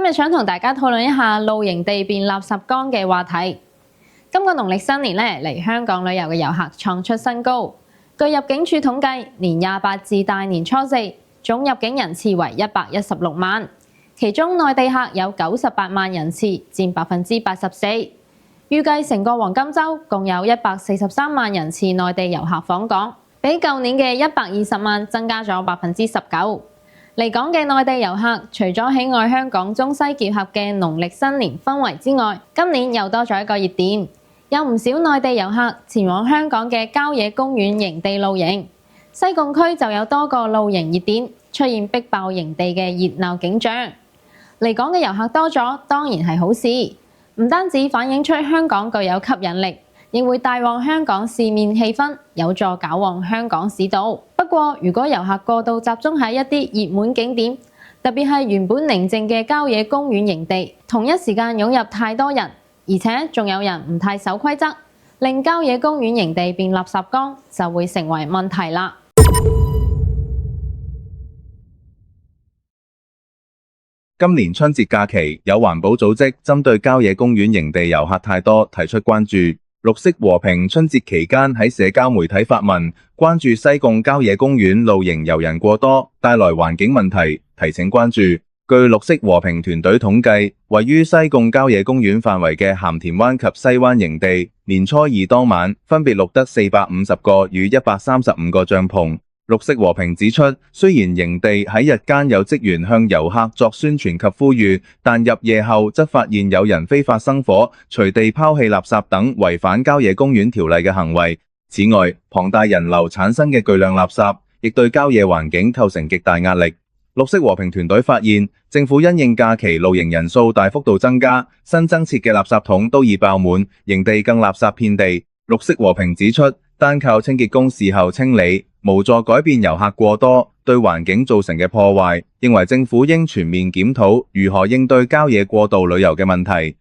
今日想同大家討論一下露營地變垃圾缸嘅話題。今個農曆新年嚟香港旅遊嘅遊客創出新高。據入境處統計，年28至大年初4總入境人次為116萬，其中內地客有98萬人次，佔84%。預計成個黃金週共有143萬人次內地遊客訪港，比舊年嘅120萬增加咗19%。嚟港嘅內地遊客，除咗喜愛香港中西結合嘅農曆新年氛圍之外，今年又多咗一個熱點，有唔少內地遊客前往香港嘅郊野公園營地露營。西貢區就有多個露營熱點，出現逼爆營地嘅熱鬧景象。嚟港嘅遊客多咗，當然係好事，唔單止反映出香港具有吸引力，亦會帶旺香港市面氣氛，有助搞旺香港市道。不過，如果遊客過度集中喺一啲熱門景點，特別係原本寧靜嘅郊野公園營地，同一時間湧入太多人，而且仲有人唔太守規則，令郊野公園營地變垃圾缸，就會成為問題啦。今年春節假期，有環保組織針對郊野公園營地遊客太多提出關注。綠色和平春節期間喺社交媒體發文，關注西貢郊野公園露營遊人過多，帶來環境問題，提醒關注。據綠色和平團隊統計，位於西貢郊野公園範圍嘅鹹田灣及西灣營地，年初二當晚分別錄得450個與135個帳篷。綠色和平指出，雖然營地喺日間有職員向遊客作宣傳及呼籲，但入夜後則發現有人非法生火、隨地拋棄垃圾等違反郊野公園條例嘅行為。此外，龐大人流產生嘅巨量垃圾，亦對郊野環境構成極大壓力。綠色和平團隊發現，政府因應假期露營人數大幅度增加，新增設嘅垃圾桶都已爆滿，營地更垃圾遍地。綠色和平指出，單靠清潔工事後清理，無助改變遊客過多對環境造成嘅破壞，認為政府應全面檢討如何應對郊野過度旅遊嘅問題。